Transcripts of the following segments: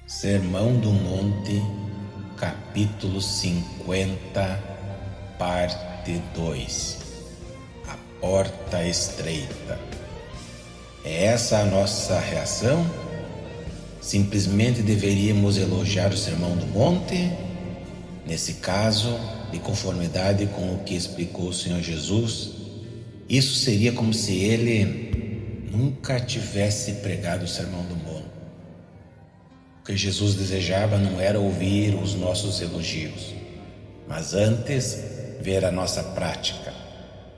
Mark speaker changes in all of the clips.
Speaker 1: Sermão do Monte, capítulo 50, parte 2. A porta estreita. É essa a nossa reação? Simplesmente deveríamos elogiar o Sermão do Monte? Nesse caso, de conformidade com o que explicou o Senhor Jesus, isso seria como se ele nunca tivesse pregado o Sermão do Monte. O que Jesus desejava não era ouvir os nossos elogios, mas antes ver a nossa prática.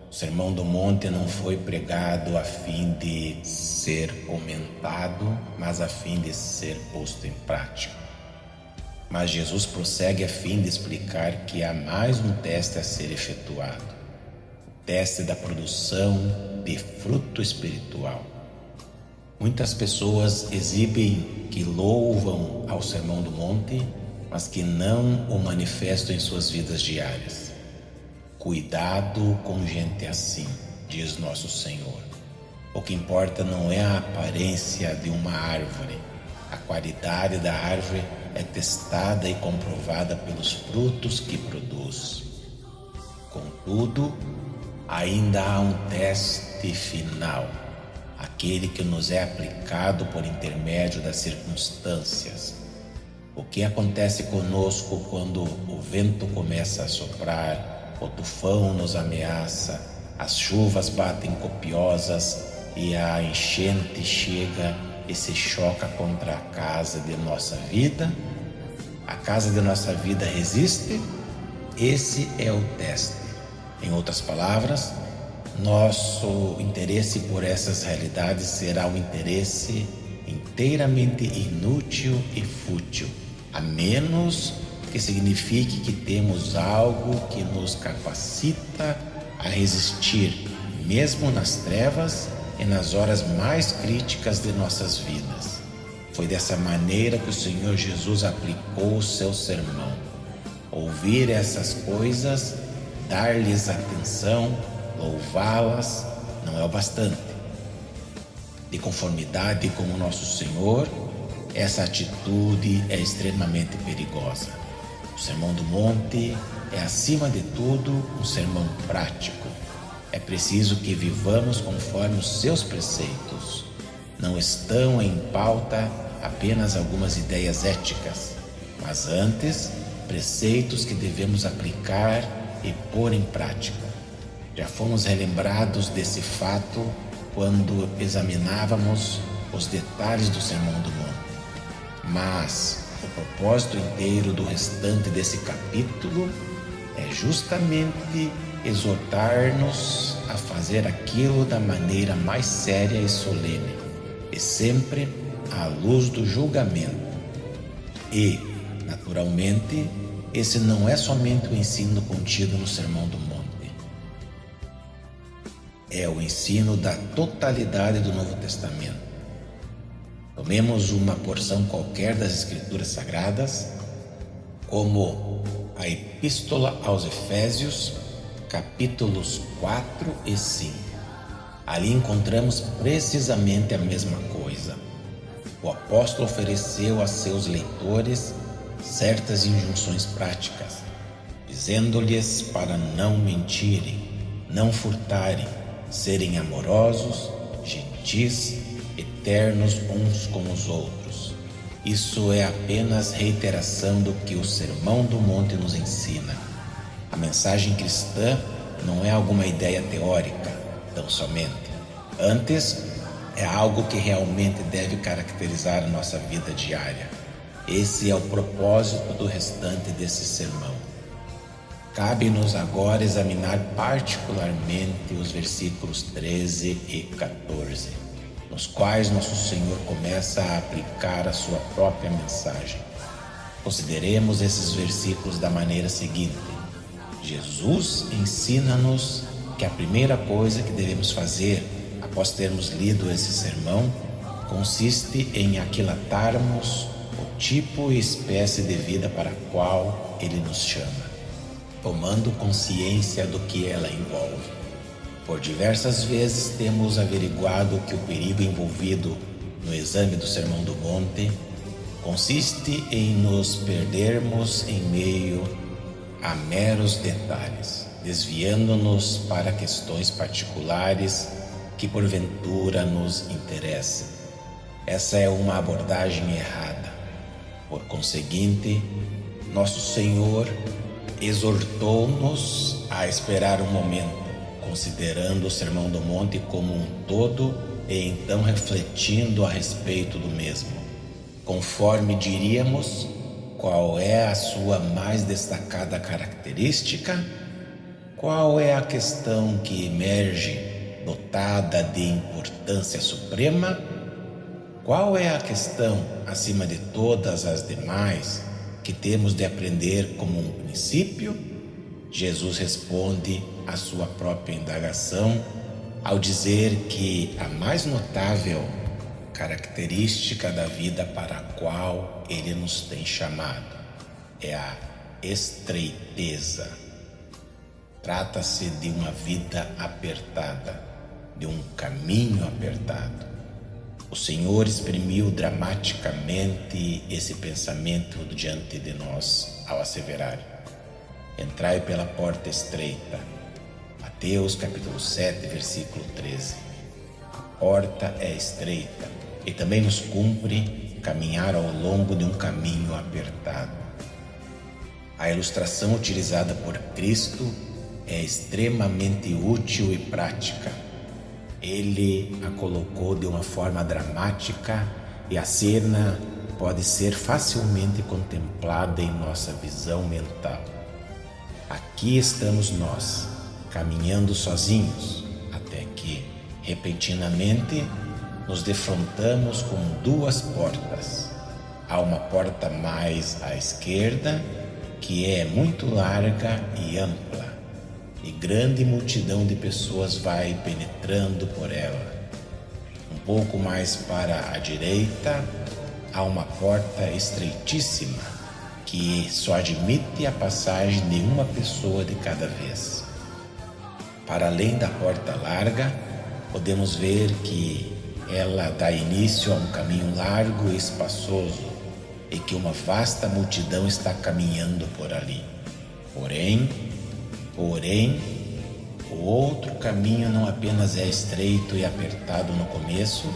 Speaker 1: O Sermão do Monte não foi pregado a fim de ser comentado, mas a fim de ser posto em prática. Mas Jesus prossegue a fim de explicar que há mais um teste a ser efetuado: o teste da produção de fruto espiritual. Muitas pessoas exibem que louvam ao Sermão do Monte, mas que não o manifestam em suas vidas diárias. Cuidado com gente assim, diz nosso Senhor. O que importa não é a aparência de uma árvore. A qualidade da árvore é testada e comprovada pelos frutos que produz. Contudo, ainda há um teste final, aquele que nos é aplicado por intermédio das circunstâncias. O que acontece conosco quando o vento começa a soprar, o tufão nos ameaça, as chuvas batem copiosas e a enchente chega e se choca contra a casa de nossa vida? A casa de nossa vida resiste? Esse é o teste. Em outras palavras, nosso interesse por essas realidades será um interesse inteiramente inútil e fútil, a menos que signifique que temos algo que nos capacita a resistir, mesmo nas trevas e nas horas mais críticas de nossas vidas. Foi dessa maneira que o Senhor Jesus aplicou o seu sermão. Ouvir essas coisas, dar-lhes atenção, louvá-las, não é o bastante. De conformidade com o nosso Senhor, essa atitude é extremamente perigosa. O Sermão do Monte é, acima de tudo, um sermão prático. É preciso que vivamos conforme os seus preceitos. Não estão em pauta apenas algumas ideias éticas, mas antes, preceitos que devemos aplicar e pôr em prática. Já fomos relembrados desse fato quando examinávamos os detalhes do Sermão do Monte. Mas o propósito inteiro do restante desse capítulo é justamente exortar-nos a fazer aquilo da maneira mais séria e solene, e sempre à luz do julgamento. E, naturalmente, esse não é somente o ensino contido no Sermão do Monte. É o ensino da totalidade do Novo Testamento. Tomemos uma porção qualquer das Escrituras Sagradas, como a Epístola aos Efésios, capítulos 4 e 5. Ali encontramos precisamente a mesma coisa. O apóstolo ofereceu a seus leitores certas injunções práticas, dizendo-lhes para não mentirem, não furtarem, serem amorosos, gentis, eternos uns com os outros. Isso é apenas reiteração do que o Sermão do Monte nos ensina. A mensagem cristã não é alguma ideia teórica, tão somente. Antes, é algo que realmente deve caracterizar a nossa vida diária. Esse é o propósito do restante desse sermão. Cabe-nos agora examinar particularmente os versículos 13 e 14, nos quais nosso Senhor começa a aplicar a sua própria mensagem. Consideremos esses versículos da maneira seguinte: Jesus ensina-nos que a primeira coisa que devemos fazer após termos lido esse sermão consiste em aquilatarmos o tipo e espécie de vida para a qual Ele nos chama, tomando consciência do que ela envolve. Por diversas vezes temos averiguado que o perigo envolvido no exame do Sermão do Monte consiste em nos perdermos em meio a meros detalhes, desviando-nos para questões particulares que porventura nos interessam. Essa é uma abordagem errada. Por conseguinte, nosso Senhor exortou-nos a esperar um momento, considerando o Sermão do Monte como um todo e então refletindo a respeito do mesmo. Conforme diríamos, qual é a sua mais destacada característica? Qual é a questão que emerge dotada de importância suprema? Qual é a questão, acima de todas as demais, que temos de aprender como um princípio? Jesus responde à sua própria indagação ao dizer que a mais notável característica da vida para a qual Ele nos tem chamado é a estreiteza. Trata-se de uma vida apertada, de um caminho apertado. O Senhor exprimiu dramaticamente esse pensamento diante de nós ao asseverar: entrai pela porta estreita. Mateus capítulo 7, versículo 13. A porta é estreita e também nos cumpre caminhar ao longo de um caminho apertado. A ilustração utilizada por Cristo é extremamente útil e prática. Ele a colocou de uma forma dramática e a cena pode ser facilmente contemplada em nossa visão mental. Aqui estamos nós, caminhando sozinhos, até que, repentinamente, nos defrontamos com duas portas. Há uma porta mais à esquerda, que é muito larga e ampla, e grande multidão de pessoas vai penetrando por ela. Um pouco mais para a direita, há uma porta estreitíssima, que só admite a passagem de uma pessoa de cada vez. Para além da porta larga, podemos ver que ela dá início a um caminho largo e espaçoso e que uma vasta multidão está caminhando por ali. Porém, o outro caminho não apenas é estreito e apertado no começo,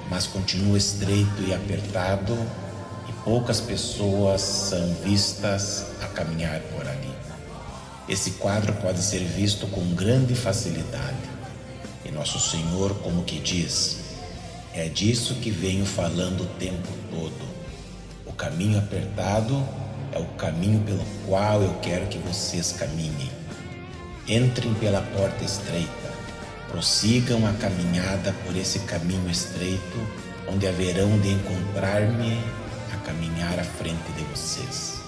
Speaker 1: mas continua estreito e apertado e poucas pessoas são vistas a caminhar por ali. Esse quadro pode ser visto com grande facilidade. E nosso Senhor como que diz: é disso que venho falando o tempo todo. O caminho apertado é o caminho pelo qual eu quero que vocês caminhem. Entrem pela porta estreita, prossigam a caminhada por esse caminho estreito, onde haverão de encontrar-me a caminhar à frente de vocês.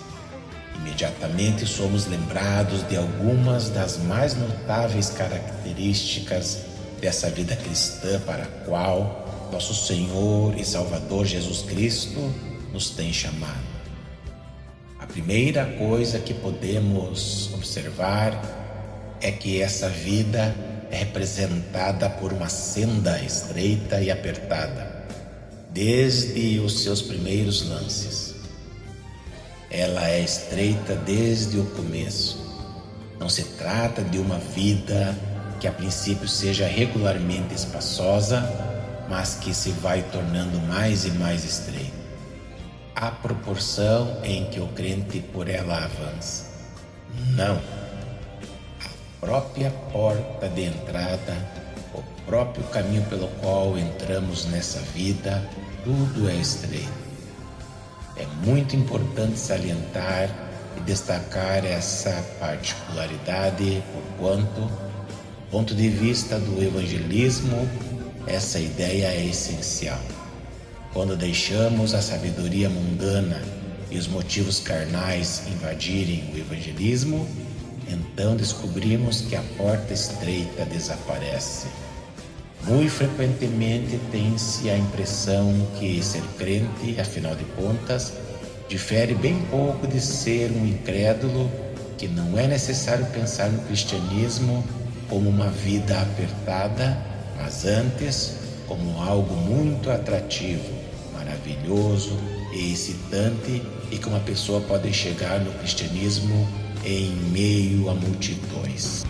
Speaker 1: Imediatamente somos lembrados de algumas das mais notáveis características dessa vida cristã para a qual nosso Senhor e Salvador Jesus Cristo nos tem chamado. A primeira coisa que podemos observar é que essa vida é representada por uma senda estreita e apertada, desde os seus primeiros lances. Ela é estreita desde o começo. Não se trata de uma vida que a princípio seja regularmente espaçosa, mas que se vai tornando mais e mais estreita, à proporção em que o crente por ela avança. Não. A própria porta de entrada, o próprio caminho pelo qual entramos nessa vida, tudo é estreito. É muito importante salientar e destacar essa particularidade, porquanto, do ponto de vista do evangelismo, essa ideia é essencial. Quando deixamos a sabedoria mundana e os motivos carnais invadirem o evangelismo, então descobrimos que a porta estreita desaparece. Muito frequentemente tem-se a impressão que ser crente, afinal de contas, difere bem pouco de ser um incrédulo, que não é necessário pensar no cristianismo como uma vida apertada, mas antes como algo muito atrativo, maravilhoso, e excitante e que uma pessoa pode chegar no cristianismo em meio a multidões.